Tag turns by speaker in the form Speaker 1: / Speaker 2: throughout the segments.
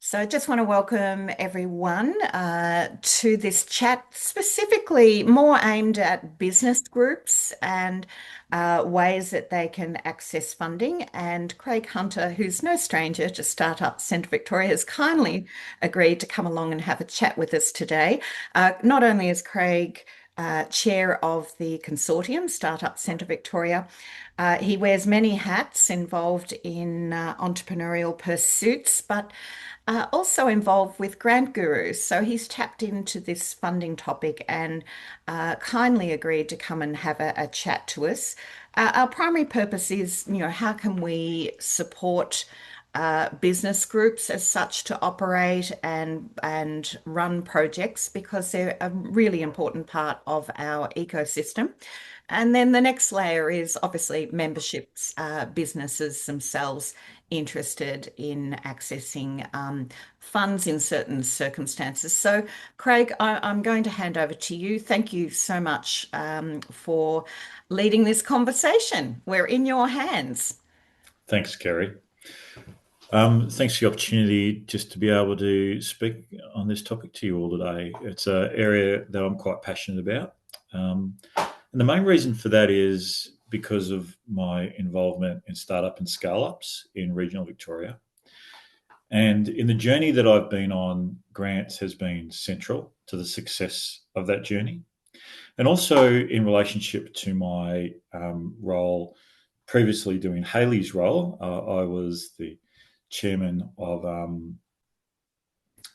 Speaker 1: So I just want to welcome everyone to this chat, specifically more aimed at business groups and ways that they can access funding. And Craig Hunter, who's no stranger to Startup Centre Victoria, has kindly agreed to come along and have a chat with us today. Not only is Craig chair of the consortium, Startup Centre Victoria, he wears many hats involved in entrepreneurial pursuits, but also involved with Grant Guru. So he's tapped into this funding topic and kindly agreed to come and have a chat to us. Our primary purpose is, how can we support business groups as such to operate and run projects because they're a really important part of our ecosystem. And then the next layer is obviously memberships, businesses themselves interested in accessing funds in certain circumstances. So, Craig, I'm going to hand over to you. Thank you so much for leading this conversation. We're in your hands.
Speaker 2: Thanks, Kerry. Thanks for the opportunity just to be able to speak on this topic to you all today. It's an area that I'm quite passionate about. And the main reason for that is because of my involvement in startup and scale ups in regional Victoria. And in the journey that I've been on, grants has been central to the success of that journey. And also in relationship to my role previously doing Haley's role, I was the chairman of,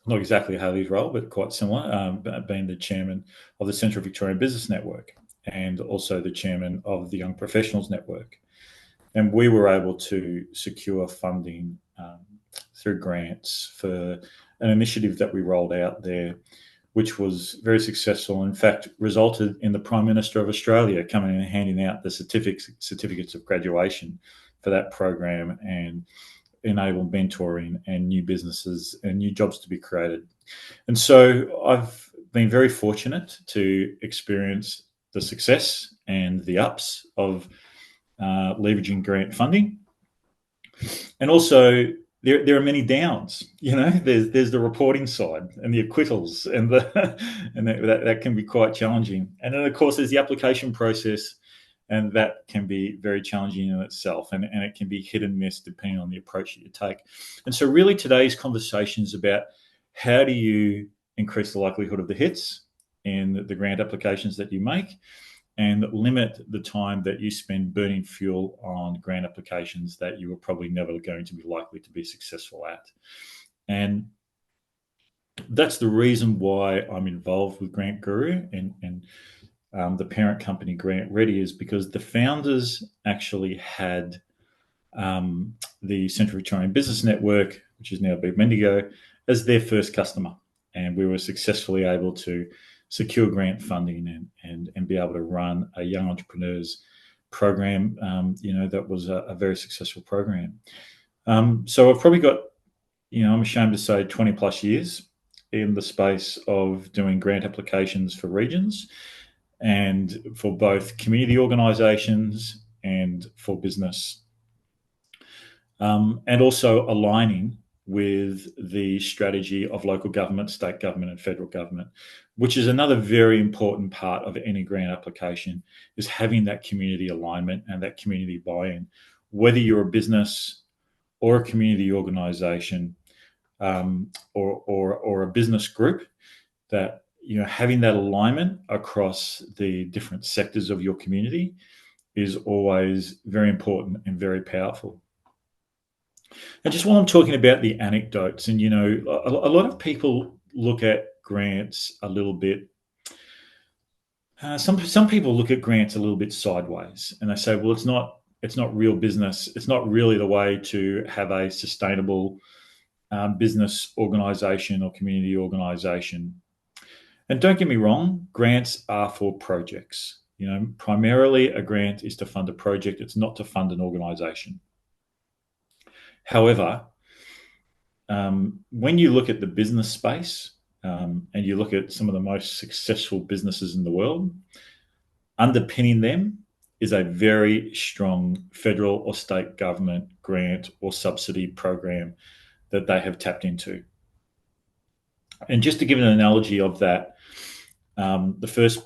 Speaker 2: not exactly Haley's role, but quite similar, being the chairman of the Central Victorian Business Network and also the chairman of the Young Professionals Network. And we were able to secure funding through grants for an initiative that we rolled out there, which was very successful. In fact, resulted in the Prime Minister of Australia coming and handing out the certificates of graduation for that program and enable mentoring and new businesses and new jobs to be created. And so I've been very fortunate to experience the success and the ups of leveraging grant funding. And also there are many downs. There's the reporting side and the acquittals, and that can be quite challenging. And then of course there's the application process, and that can be very challenging in itself, and it can be hit and miss depending on the approach that you take. And so really today's conversation is about how do you increase the likelihood of the hits in the grant applications that you make, and limit the time that you spend burning fuel on grant applications that you are probably never going to be likely to be successful at. And that's the reason why I'm involved with Grant Guru and the parent company Grant Ready, is because the founders actually had the Central Victorian Business Network, which is now Big Bendigo, as their first customer. And we were successfully able to secure grant funding and be able to run a young entrepreneurs program, that was a very successful program. So I've probably got, I'm ashamed to say 20 plus years in the space of doing grant applications for regions and for both community organisations and for business. And also aligning with the strategy of local government, state government and federal government, which is another very important part of any grant application, is having that community alignment and that community buy-in, whether you're a business or a community organisation or a business group, that having that alignment across the different sectors of your community is always very important and very powerful. And just while I'm talking about the anecdotes, and a lot of people look at grants a little bit. Some people look at grants a little bit sideways, and they say, "Well, it's not real business. It's not really the way to have a sustainable business organisation or community organisation." And don't get me wrong, grants are for projects. Primarily a grant is to fund a project. It's not to fund an organisation. However, when you look at the business space and you look at some of the most successful businesses in the world, underpinning them is a very strong federal or state government grant or subsidy program that they have tapped into. And just to give an analogy of that, the first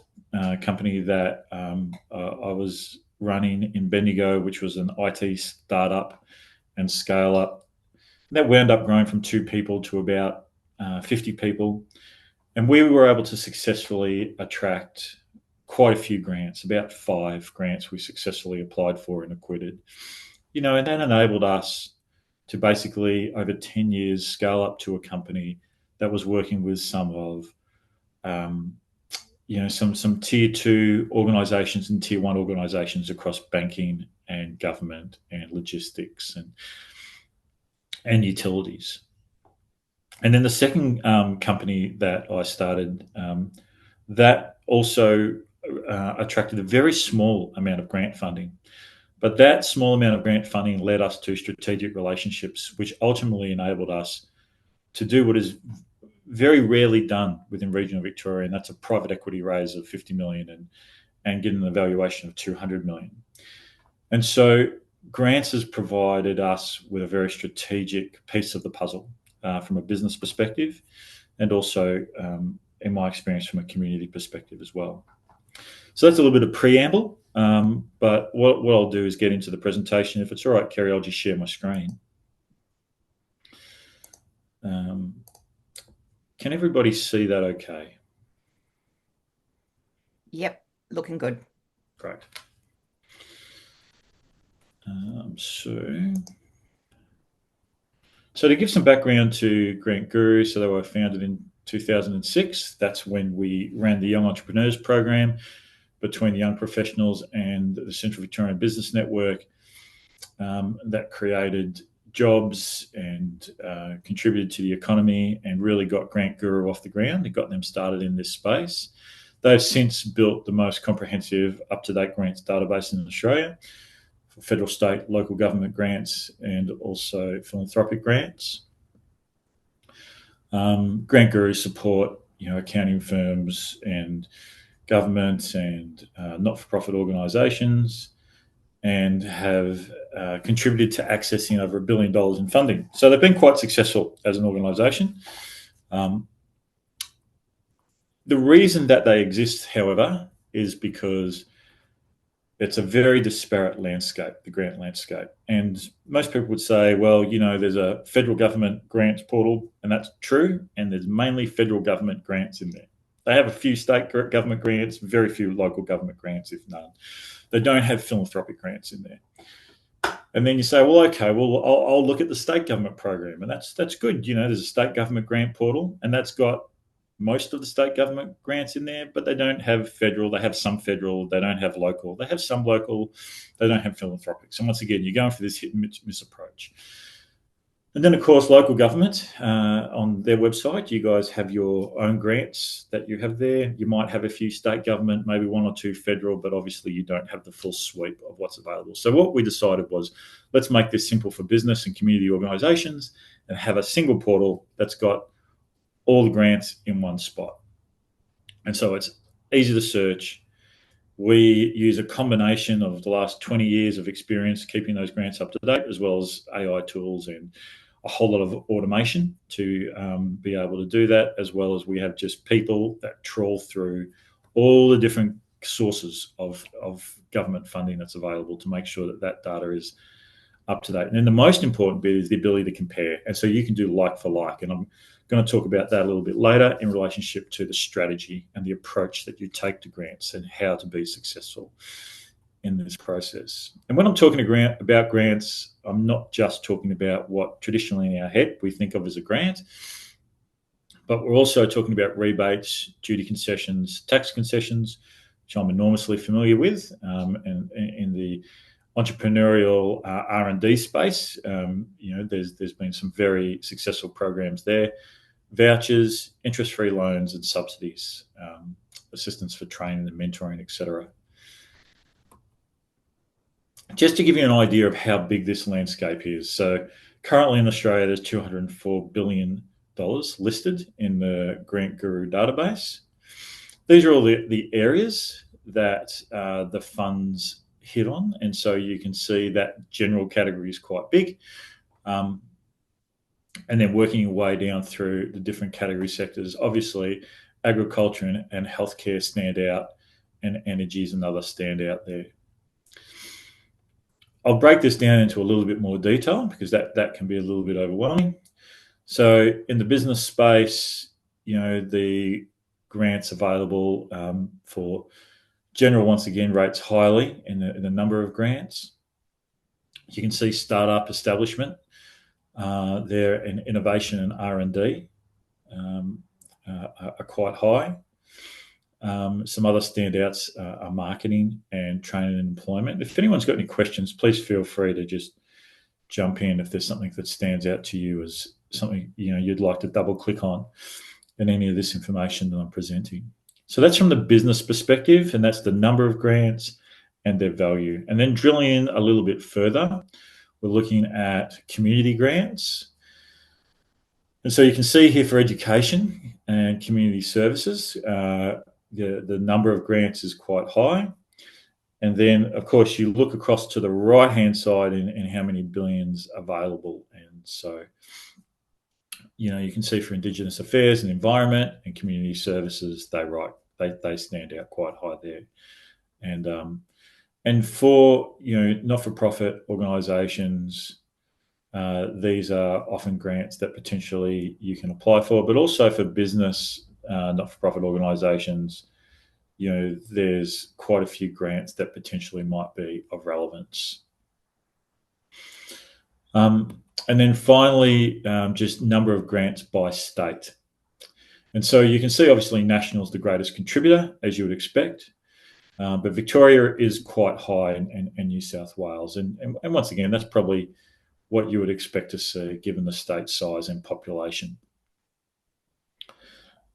Speaker 2: company that I was running in Bendigo, which was an IT startup and scale up, that wound up growing from 2 people to about 50 people. And we were able to successfully attract quite a few grants, about 5 grants we successfully applied for and acquitted. And that enabled us to basically, over 10 years, scale up to a company that was working with some of um, some tier 2 organizations and tier 1 organizations across banking and government and logistics and utilities. And then the second company that I started, that also attracted a very small amount of grant funding. But that small amount of grant funding led us to strategic relationships, which ultimately enabled us to do what is very rarely done within regional Victoria, and that's a private equity raise of 50 million and getting an evaluation of 200 million. And so grants has provided us with a very strategic piece of the puzzle from a business perspective, and also, in my experience, from a community perspective as well. So that's a little bit of preamble, but what I'll do is get into the presentation. If it's all right, Kerry, I'll just share my screen. Can everybody see that okay?
Speaker 1: Yep, looking good.
Speaker 2: Great. So to give some background to Grant Guru, so they were founded in 2006. That's when we ran the Young Entrepreneurs Program between the young professionals and the Central Victorian Business Network. That created jobs and contributed to the economy and really got Grant Guru off the ground and got them started in this space. They've since built the most comprehensive, up-to-date grants database in Australia for federal, state, local government grants and also philanthropic grants. Grant Guru support accounting firms and governments and not-for-profit organisations, and have contributed to accessing over $1 billion in funding. So they've been quite successful as an organisation. The reason that they exist, however, is because it's a very disparate landscape, the grant landscape. And most people would say, well, there's a federal government grants portal, and that's true, and there's mainly federal government grants in there. They have a few state government grants, very few local government grants, if none. They don't have philanthropic grants in there. And then you say, well, okay, I'll look at the state government program, and that's good. There's a state government grant portal, and that's got most of the state government grants in there, but they don't have federal. They have some federal. They don't have local. They have some local. They don't have philanthropic. So once again, you're going for this hit and miss approach. And then, of course, local government, on their website, you guys have your own grants that you have there. You might have a few state government, maybe 1 or 2 federal, but obviously you don't have the full sweep of what's available. So what we decided was, let's make this simple for business and community organisations and have a single portal that's got all the grants in one spot. And so it's easy to search. We use a combination of the last 20 years of experience keeping those grants up to date, as well as AI tools and a whole lot of automation to be able to do that, as well as we have just people that trawl through all the different sources of government funding that's available to make sure that data is up to date. And then the most important bit is the ability to compare. And so you can do like for like. And I'm going to talk about that a little bit later in relationship to the strategy and the approach that you take to grants and how to be successful in this process. And when I'm talking about grants, I'm not just talking about what traditionally in our head we think of as a grant, but we're also talking about rebates, duty concessions, tax concessions, which I'm enormously familiar with, and in the entrepreneurial R&D space, there's been some very successful programs there. Vouchers, interest-free loans and subsidies, assistance for training and mentoring, etc. Just to give you an idea of how big this landscape is. So currently in Australia, there's $204 billion listed in the Grant Guru database. These are all the areas that the funds hit on. And so you can see that general category is quite big. and then working your way down through the different category sectors. Obviously, agriculture and healthcare stand out, and energy is another standout there. I'll break this down into a little bit more detail because that can be a little bit overwhelming. So in the business space, the grants available for general, once again, rates highly in the number of grants. You can see startup establishment there, and innovation and R&D are quite high. Some other standouts are marketing and training and employment. If anyone's got any questions, please feel free to just jump in if there's something that stands out to you as something you'd like to double click on in any of this information that I'm presenting. So that's from the business perspective, and that's the number of grants and their value. And then drilling in a little bit further, we're looking at community grants. And so you can see here for education and community services, the number of grants is quite high. And then, of course, you look across to the right-hand side in how many billions available. And so, you can see for Indigenous affairs and environment and community services, they stand out quite high there. And for not-for-profit organisations, these are often grants that potentially you can apply for, but also for business not-for-profit organisations, there's quite a few grants that potentially might be of relevance. And then finally, just number of grants by state. And so you can see, obviously, national is the greatest contributor, as you would expect. But Victoria is quite high, and New South Wales. And once again, that's probably what you would expect to see given the state size and population.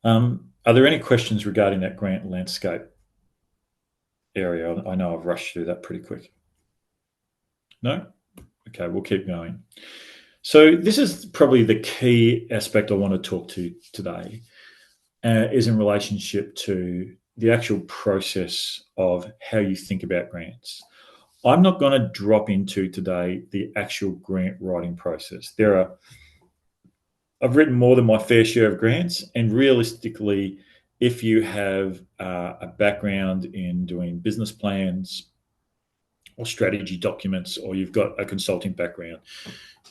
Speaker 2: Are there any questions regarding that grant landscape area? I know I've rushed through that pretty quick. No? Okay, we'll keep going. So this is probably the key aspect I want to talk to today, is in relationship to the actual process of how you think about grants. I'm not going to drop into today the actual grant writing process. I've written more than my fair share of grants, and realistically, if you have a background in doing business plans or strategy documents, or you've got a consulting background,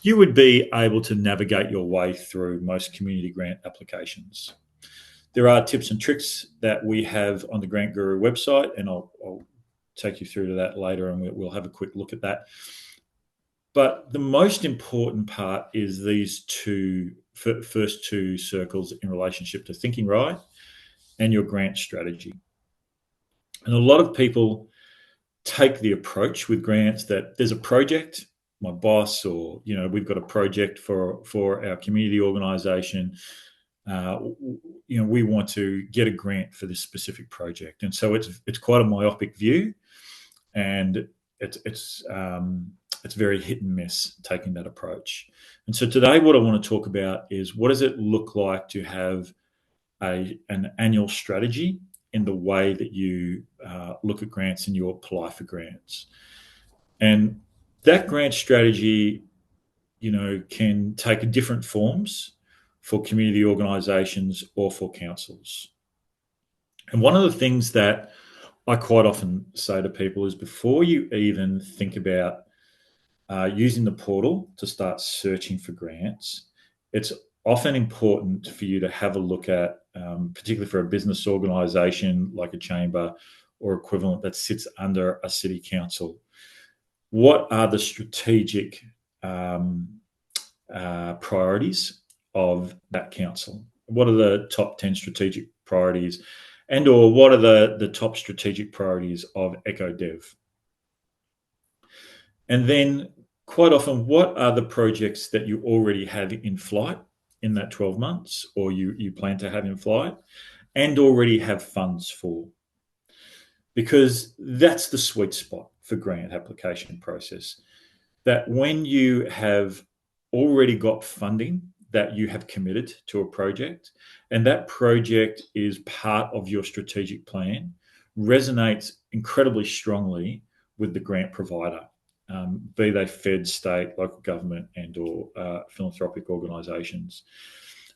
Speaker 2: you would be able to navigate your way through most community grant applications. There are tips and tricks that we have on the Grant Guru website, and I'll take you through to that later, and we'll have a quick look at that. But the most important part is these first two circles in relationship to thinking right and your grant strategy. And a lot of people take the approach with grants that there's a project, my boss, or we've got a project for our community organisation. We want to get a grant for this specific project, and so it's quite a myopic view, and it's very hit and miss taking that approach. And so today, what I want to talk about is what does it look like to have an annual strategy in the way that you look at grants and you apply for grants. And that grant strategy, can take different forms for community organisations or for councils. And one of the things that I quite often say to people is, before you even think about using the portal to start searching for grants, it's often important for you to have a look at, particularly for a business organisation like a chamber or equivalent that sits under a city council, what are the strategic priorities of that council? What are the top 10 strategic priorities, and or what are the top strategic priorities of EcoDev? And then quite often, what are the projects that you already have in flight in that 12 months, or you plan to have in flight and already have funds for? Because that's the sweet spot for grant application process, that when you have already got funding that you have committed to a project, and that project is part of your strategic plan, resonates incredibly strongly with the grant provider. be they fed, state, local government, and or philanthropic organisations.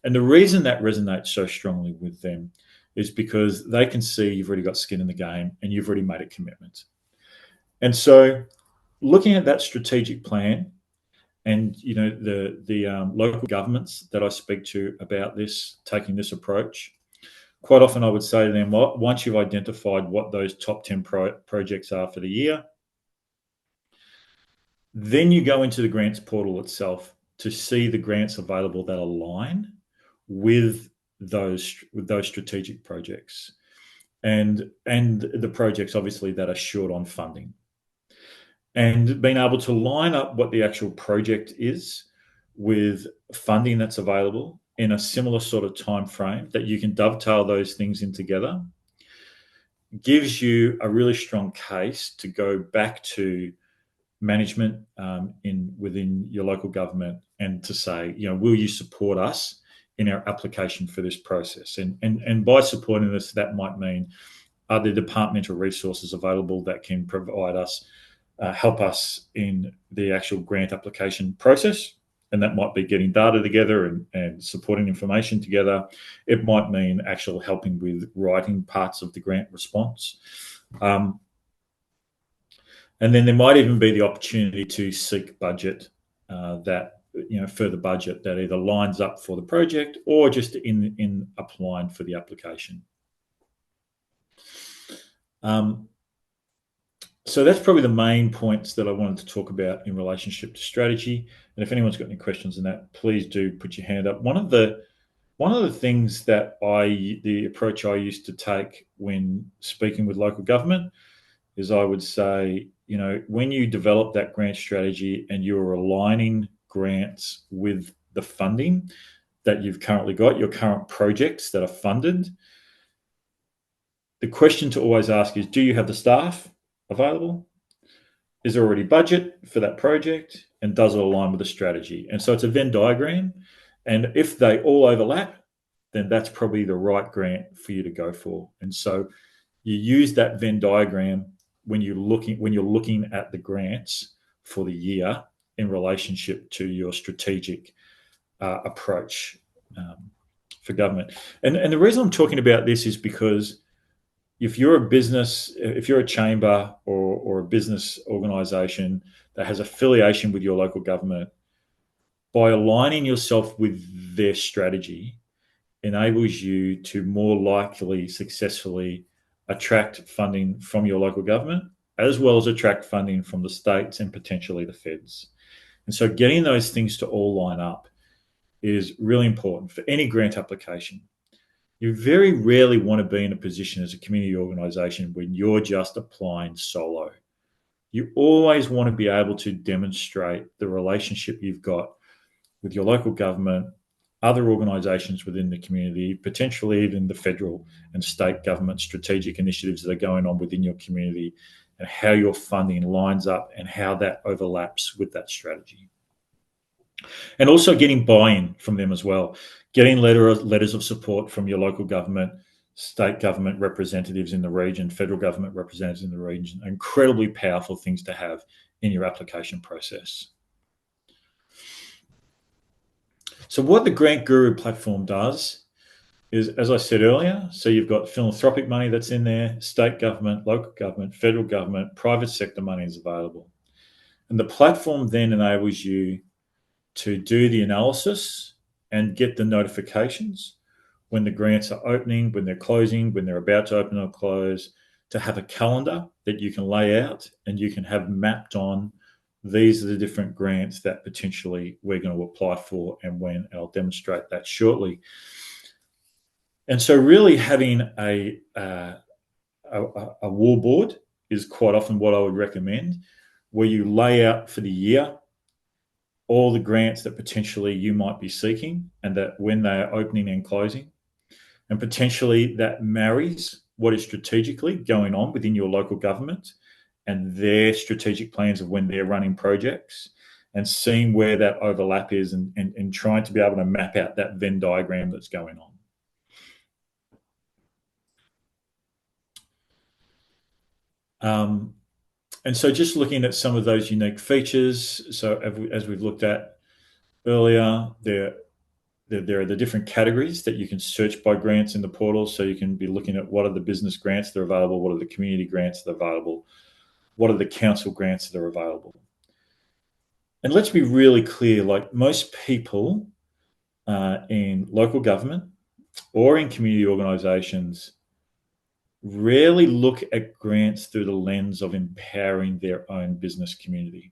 Speaker 2: And the reason that resonates so strongly with them is because they can see you've already got skin in the game and you've already made a commitment. And so looking at that strategic plan, and the local governments that I speak to about this, taking this approach, quite often I would say to them, well, once you've identified what those top 10 projects are for the year, then you go into the grants portal itself to see the grants available that align with those strategic projects, and the projects obviously that are short on funding, and being able to line up what the actual project is with funding that's available in a similar sort of time frame that you can dovetail those things in together gives you a really strong case to go back to management within your local government and to say, will you support us in our application for this process? And by supporting this, that might mean, are there departmental resources available that can provide us, help us in the actual grant application process? And that might be getting data together and supporting information together. It might mean actual helping with writing parts of the grant response. And then there might even be the opportunity to seek budget further budget that either lines up for the project or just in applying for the application. So that's probably the main points that I wanted to talk about in relationship to strategy. And if anyone's got any questions on that, please do put your hand up. One of the things that the approach I used to take when speaking with local government is I would say, when you develop that grant strategy and you're aligning grants with the funding that you've currently got, your current projects that are funded, the question to always ask is, do you have the staff available? Is there already budget for that project? And does it align with the strategy? And so it's a Venn diagram. And if they all overlap, then that's probably the right grant for you to go for. And so you use that Venn diagram when you're looking at the grants for the year in relationship to your strategic approach for government. And the reason I'm talking about this is because if you're a business, if you're a chamber or a business organisation that has affiliation with your local government, by aligning yourself with their strategy enables you to more likely successfully attract funding from your local government, as well as attract funding from the states and potentially the feds. And so getting those things to all line up is really important for any grant application. You very rarely want to be in a position as a community organisation when you're just applying solo. You always want to be able to demonstrate the relationship you've got with your local government, other organisations within the community, potentially even the federal and state government strategic initiatives that are going on within your community, and how your funding lines up and how that overlaps with that strategy. And also getting buy-in from them as well, getting letters of support from your local government, state government representatives in the region, federal government representatives in the region, are incredibly powerful things to have in your application process. So what the Grant Guru platform does is, as I said earlier, so you've got philanthropic money that's in there, state government, local government, federal government, private sector money is available. And the platform then enables you to do the analysis and get the notifications when the grants are opening, when they're closing, when they're about to open or close, to have a calendar that you can lay out and you can have mapped on, these are the different grants that potentially we're going to apply for and when. I'll demonstrate that shortly. And so really having a wall board is quite often what I would recommend, where you lay out for the year all the grants that potentially you might be seeking and that when they are opening and closing, and potentially that marries what is strategically going on within your local government and their strategic plans of when they're running projects, and seeing where that overlap is and trying to be able to map out that Venn diagram that's going on. And so just looking at some of those unique features, so as we've looked at earlier, there are the different categories that you can search by grants in the portal. So you can be looking at what are the business grants that are available, what are the community grants that are available, what are the council grants that are available. And let's be really clear, like most people in local government or in community organisations rarely look at grants through the lens of empowering their own business community.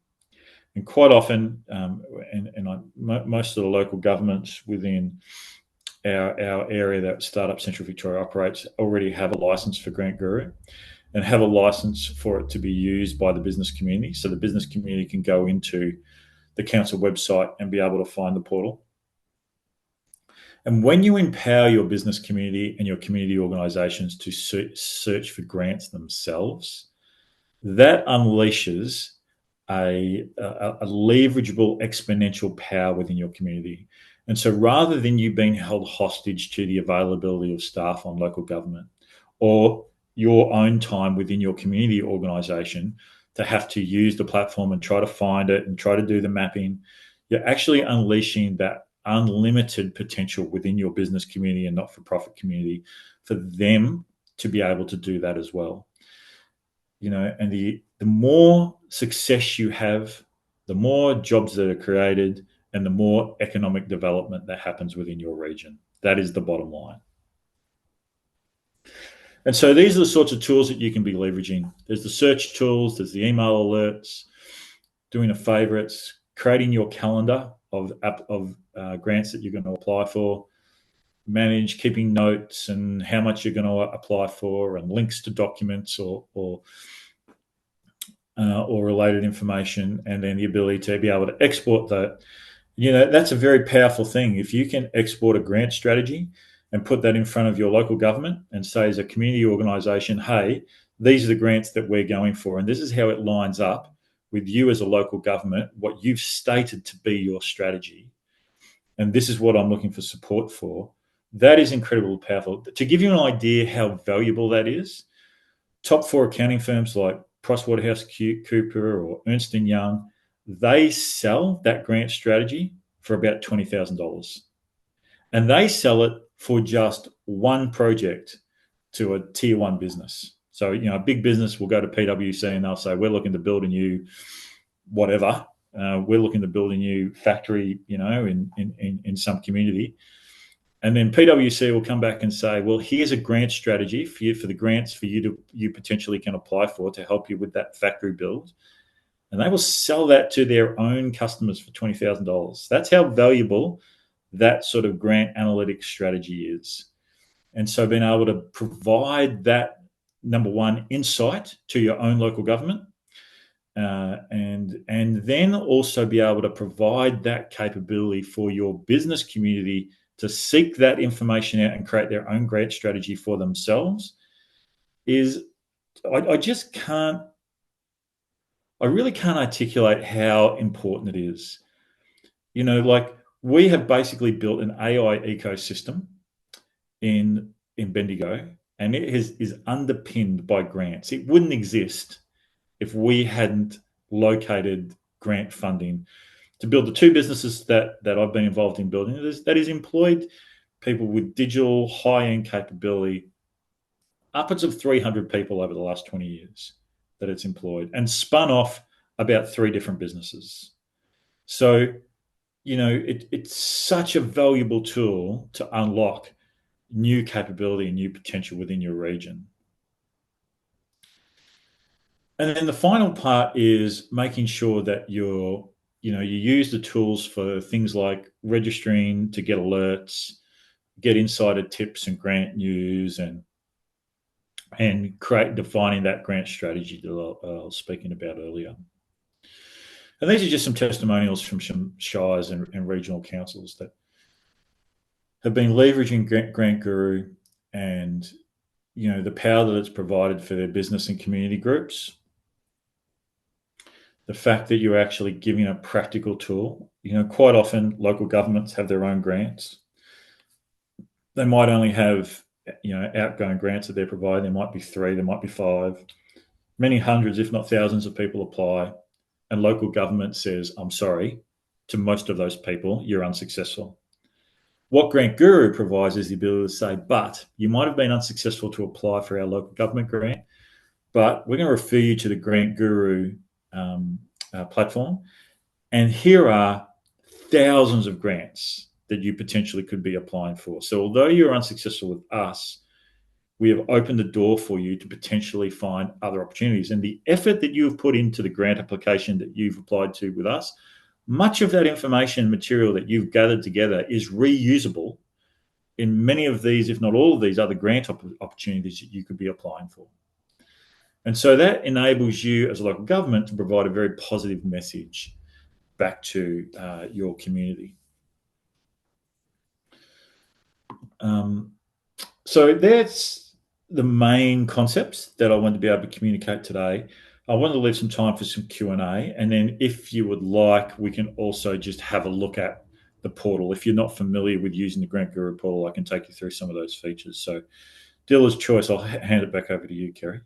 Speaker 2: And quite often, most of the local governments within our area that Startup Central Victoria operates already have a license for Grant Guru and have a license for it to be used by the business community. So the business community can go into the council website and be able to find the portal. And when you empower your business community and your community organisations to search for grants themselves, that unleashes a leverageable exponential power within your community. And so rather than you being held hostage to the availability of staff on local government or your own time within your community organisation to have to use the platform and try to find it and try to do the mapping, you're actually unleashing that unlimited potential within your business community and not-for-profit community for them to be able to do that as well. And the more success you have, the more jobs that are created and the more economic development that happens within your region. That is the bottom line. And so these are the sorts of tools that you can be leveraging. There's the search tools, there's the email alerts, doing the favorites, creating your calendar of grants that you're going to apply for, manage keeping notes and how much you're going to apply for, and links to documents or related information, and then the ability to be able to export that. That's a very powerful thing. If you can export a grant strategy and put that in front of your local government and say, as a community organisation, hey, these are the grants that we're going for, and this is how it lines up with you as a local government, what you've stated to be your strategy, and this is what I'm looking for support for. That is incredibly powerful. To give you an idea how valuable that is, top 4 accounting firms like PricewaterhouseCooper or Ernst & Young, they sell that grant strategy for about $20,000. And they sell it for just one project to a tier 1 business. So, a big business will go to PwC and they'll say, we're looking to build a new whatever. We're looking to build a new factory, in some community. And then PwC will come back and say, well, here's a grant strategy for the grants you potentially can apply for to help you with that factory build. And they will sell that to their own customers for $20,000. That's how valuable that sort of grant analytics strategy is. And so being able to provide that, number one, insight to your own local government, and then also be able to provide that capability for your business community to seek that information out and create their own grant strategy for themselves I really can't articulate how important it is. We have basically built an AI ecosystem in Bendigo, and it is underpinned by grants. It wouldn't exist if we hadn't located grant funding to build the 2 businesses that I've been involved in building. That is employed people with digital high-end capability, upwards of 300 people over the last 20 years that it's employed, and spun off about 3 different businesses. So, it's such a valuable tool to unlock new capability and new potential within your region. And then the final part is making sure that you use the tools for things like registering to get alerts, get insider tips and grant news, and defining that grant strategy that I was speaking about earlier. And these are just some testimonials from some shires and regional councils that have been leveraging Grant Guru and the power that it's provided for their business and community groups. The fact that you're actually giving a practical tool. Quite often local governments have their own grants. They might only have outgoing grants that they're providing. There might be 3, there might be 5. Many hundreds, if not thousands of people apply, and local government says, I'm sorry, to most of those people, you're unsuccessful. What Grant Guru provides is the ability to say, but you might have been unsuccessful to apply for our local government grant, but we're going to refer you to the Grant Guru platform. And here are thousands of grants that you potentially could be applying for. So although you're unsuccessful with us, we have opened the door for you to potentially find other opportunities. And the effort that you have put into the grant application that you've applied to with us, much of that information and material that you've gathered together is reusable in many of these, if not all of these other grant opportunities that you could be applying for. And so that enables you as a local government to provide a very positive message back to your community. So that's the main concepts that I wanted to be able to communicate today. I wanted to leave some time for some Q&A, and then if you would like, we can also just have a look at the portal. If you're not familiar with using the Grant Guru portal, I can take you through some of those features. So dealer's choice, I'll hand it back over to you, Kerry.